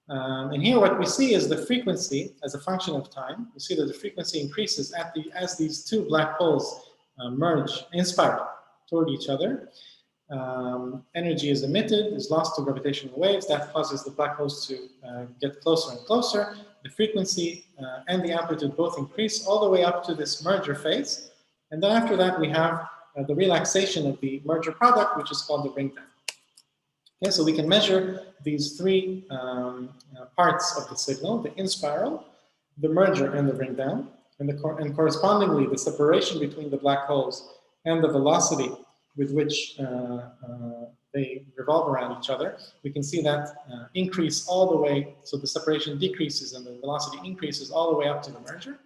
And here what we see is the frequency as a function of time. We see that the frequency increases as these two black holes merge, inspire toward each other. Energy is emitted, is lost to gravitational waves. That causes the black holes to get closer and closer. The frequency and the amplitude both increase all the way up to this merger phase. And then after that, we have the relaxation of the merger product, which is called the ring down. Okay, so we can measure these three parts of the signal: the in-spiral, the merger, and the ring down, and correspondingly the separation between the black holes and the velocity with which they revolve around each other. We can see that increase all the way, so the separation decreases and the velocity increases all the way up to the merger.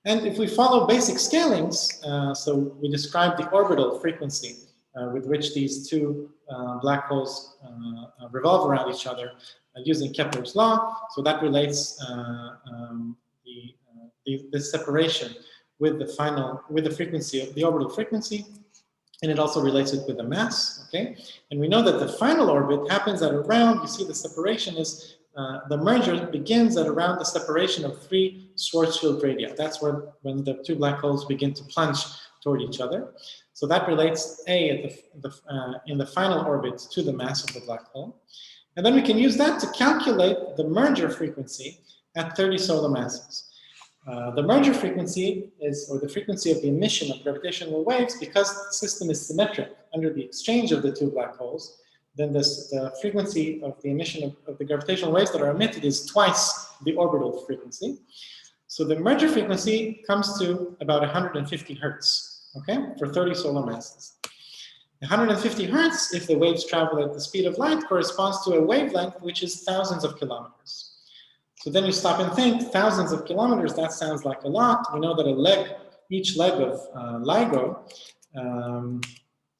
And if we follow basic scalings, so we describe the orbital frequency with which these two black holes revolve around each other using Kepler's law. So that relates the separation with the frequency of the orbital frequency, and it also relates it with the mass. Okay, and we know that the final orbit happens at around. You see, the separation is the merger begins at around the separation of 3 Schwarzschild radii. That's when the two black holes begin to plunge toward each other. So that relates in the final orbit to the mass of the black hole. And then we can use that to calculate the merger frequency at 30 solar masses. The merger frequency or the frequency of the emission of gravitational waves, because the system is symmetric under the exchange of the two black holes, then the frequency of the emission of the gravitational waves that are emitted is twice the orbital frequency. So the merger frequency comes to about 150 hertz, okay, for 30 solar masses. 150 hertz, if the waves travel at the speed of light, corresponds to a wavelength which is thousands of kilometers. So then you stop and think, thousands of kilometers, that sounds like a lot. We know that each leg of LIGO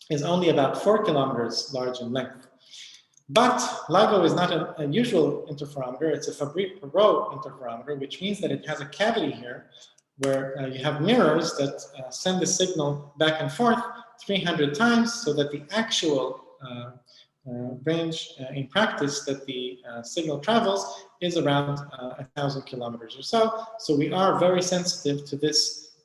is only about 4 kilometers large in length. But LIGO is not a usual interferometer, it's a Fabry-Perot interferometer, which means that it has a cavity here where you have mirrors that send the signal back and forth 300 times, so that the actual range in practice that the signal travels is around 1,000 kilometers or so. So we are very sensitive to this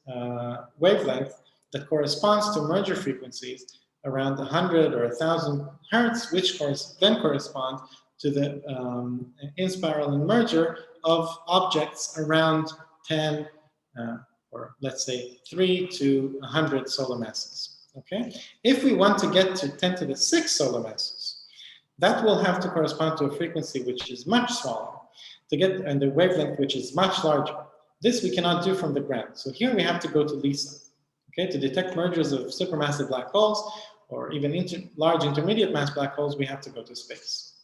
wavelength that corresponds to merger frequencies around 100 or 1,000 hertz, which then correspond to the in-spiral and merger of objects around 10 or let's say 3 to 100 solar masses. Okay, if we want to get to 10 to the 6 solar masses, that will have to correspond to a frequency which is much smaller and the wavelength which is much larger. This we cannot do from the ground. So here we have to go to LISA. Okay, to detect mergers of supermassive black holes or even large intermediate mass black holes, we have to go to space.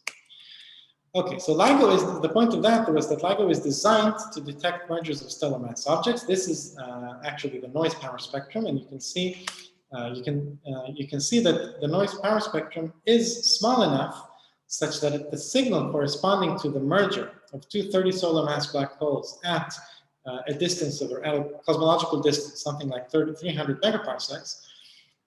Okay, so LIGO is, the point of that was that LIGO is designed to detect mergers of stellar mass objects. This is actually the noise power spectrum, and you can see that the noise power spectrum is small enough such that the signal corresponding to the merger of 230 solar mass black holes at a distance of, or at a cosmological distance, something like 300 megaparsecs,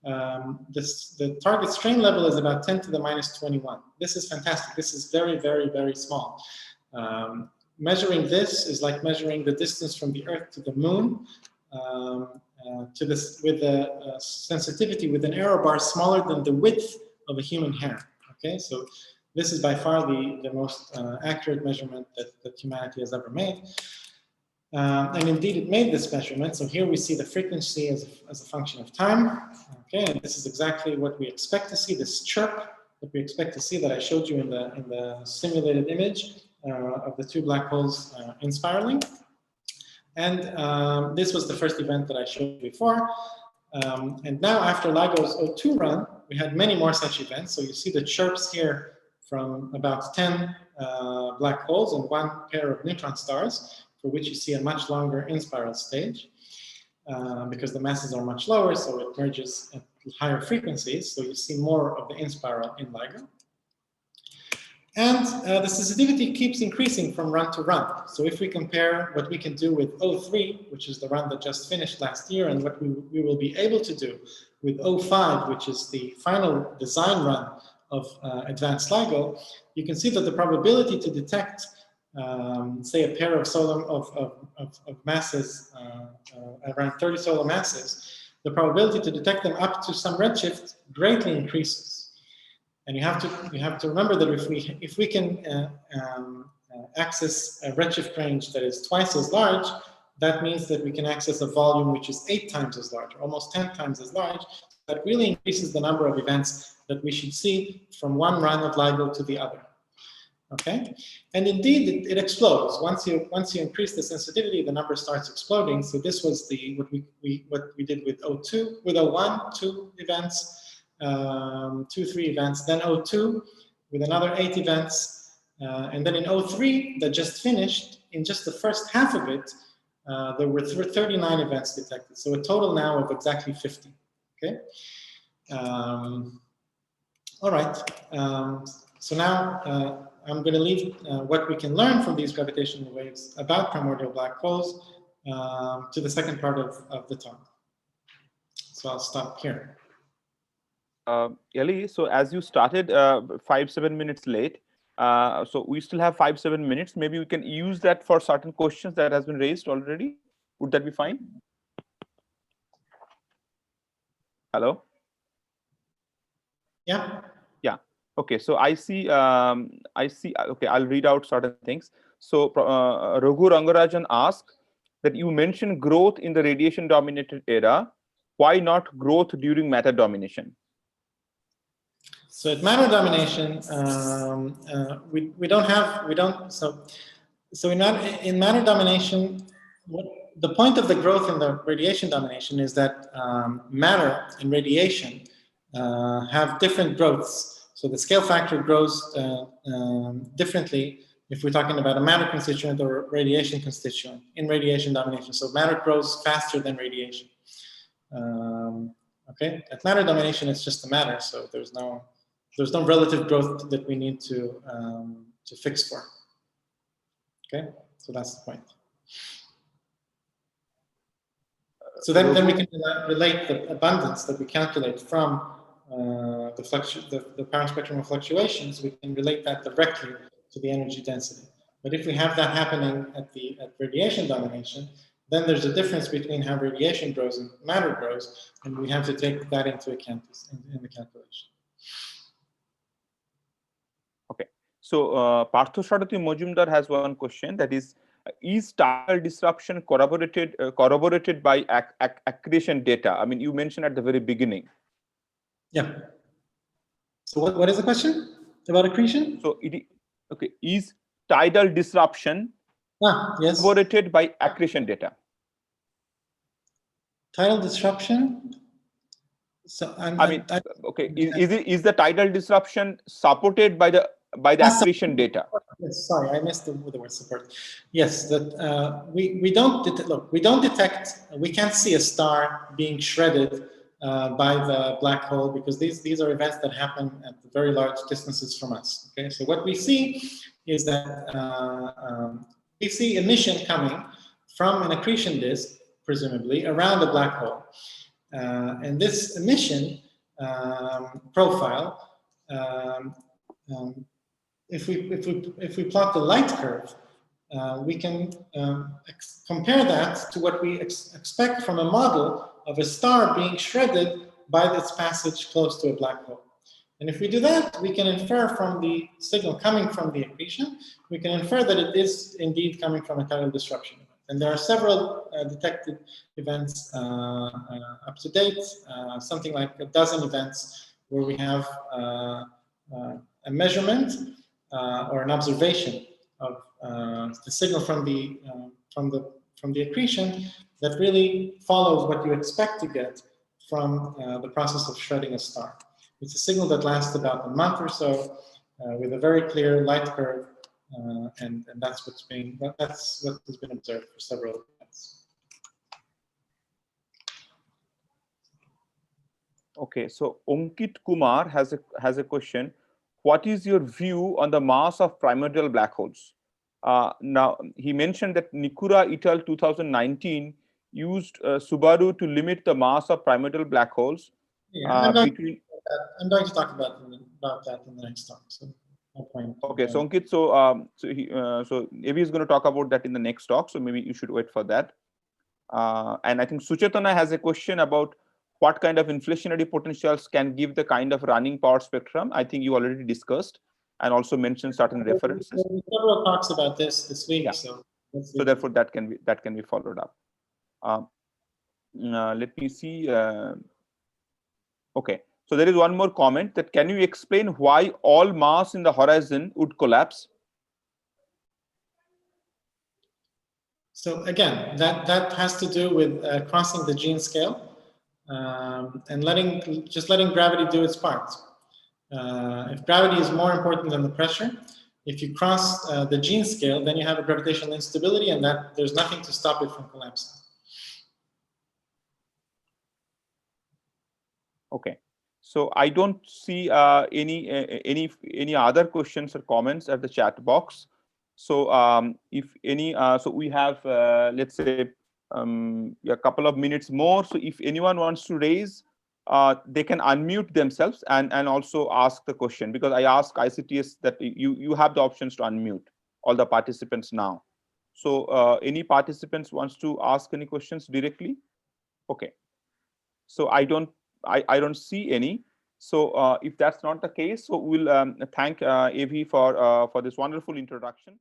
the target strain level is about 10 to the minus 21. This is fantastic. This is very, very, very small. Measuring this is like measuring the distance from the Earth to the Moon with a sensitivity with an error bar smaller than the width of a human hair. Okay, so this is by far the most accurate measurement that humanity has ever made. And indeed, it made this measurement. So here we see the frequency as a function of time. Okay, and this is exactly what we expect to see, this chirp that we expect to see that I showed you in the simulated image of the two black holes inspiraling. And this was the first event that I showed you before. And now after LIGO's O2 run, had many more such events. So you see the chirps here from about 10 black holes and one pair of neutron stars, for which you see a much longer in-spiral stage. Because the masses are much lower, so it merges at higher frequencies, so you see more of the in-spiral in LIGO. And the sensitivity keeps increasing from run to run. So if we compare what we can do with 03, which is the run that just finished last year, and what we will be able to do with 05, which is the final design run of advanced LIGO, you can see that the probability to detect say a pair of solar of masses around 30 solar masses, the probability to detect them up to some redshift greatly increases. And you have to remember that if we can access a redshift range that is twice as large, that means that we can access a volume which is 8 times as large, or almost 10 times as large. That really increases the number of events that we should see from one run of LIGO to the other. Okay, and indeed it explodes once you increase the sensitivity. The number starts exploding. So this was what we did with 02, with 01, 2 events, 2, 3 events, then 02 with another 8 events, and then in 03 that just finished. In just the first half of it, there were 39 events detected. So a total now of exactly 50. Okay. All right. So now. I'm going to leave what we can learn from these gravitational waves about primordial black holes to the second part of the talk. So I'll stop here. Eli, so as you started 5-7 minutes late, so we still have 5-7 minutes. Maybe we can use that for certain questions that has been raised already. Would that be fine? Hello? Yeah. Yeah. Okay, so I see. Okay, I'll read out certain things. So Rangarajan asked that you mentioned growth in the radiation-dominated era. Why not growth during matter domination? So at matter domination, so in matter domination, the point of the growth in the radiation domination is that matter and radiation have different growths. So the scale factor grows differently if we're talking about a matter constituent or radiation constituent in radiation domination. So matter grows faster than radiation. Okay, at matter domination, it's just a matter. So there's no relative growth that we need to fix for. Okay, so that's the point. So then we can relate the abundance that we calculate from the power spectrum fluctuations. We can relate that directly to the energy density. But if we have that happening at radiation domination, then there's a difference between how radiation grows and matter grows, and we have to take that into account in the calculation. Okay, so Partho Sharathi Mojumdar has one question, that is tidal disruption corroborated by accretion data? I mean, you mentioned at the very beginning. Yeah. So what is the question about accretion? So is tidal disruption yes, corroborated by accretion data? Tidal disruption. So okay. Is the tidal disruption supported by the accretion data? Yes, sorry, I missed the word support. Yes, that we don't detect. We can't see a star being shredded by the black hole, because these are events that happen at very large distances from us. Okay, so what we see is that we see emission coming from an accretion disk, presumably around a black hole, and this emission profile, if we plot the light curve, we can compare that to what we expect from a model of a star being shredded by its passage close to a black hole. And if we do that, we can infer from the signal coming from the accretion, we can infer that it is indeed coming from a tidal disruption event. And there are several detected events up to date, something like a dozen events where we have a measurement or an observation of the signal from the accretion that really follows what you expect to get from the process of shredding a star. It's a signal that lasts about a month or so, with a very clear light curve, and that's what has been observed for several events. Okay, so Ankit Kumar has a question. What is your view on the mass of primordial black holes? Now, he mentioned that Nikura et al. 2019 used Subaru to limit the mass of primordial black holes. Yeah, I'm going to talk about that in the next talk. So no point. Okay, so Ankit, so Avi is going to talk about that in the next talk. So maybe you should wait for that. And I think Suchetana has a question about what kind of inflationary potentials can give the kind of running power spectrum. I think you already discussed and also mentioned certain references. Several talks about this week, yeah. So therefore that can be followed up. Let me see. Okay, so there is one more comment that can you explain why all mass in the horizon would collapse? So again, that has to do with crossing the gene scale and letting gravity do its part. If gravity is more important than the pressure, if you cross the gene scale, then you have a gravitational instability, and that there's nothing to stop it from collapsing. Okay, so I don't see any other questions or comments at the chat box. So if any, so we have let's say a couple of minutes more. So if anyone wants to raise, they can unmute themselves and also ask the question, because I ask ICTS that you have the options to unmute all the participants now. So any participants wants to ask any questions directly? Okay. So I don't see any. So if that's not the case, so we'll thank AV for this wonderful introduction.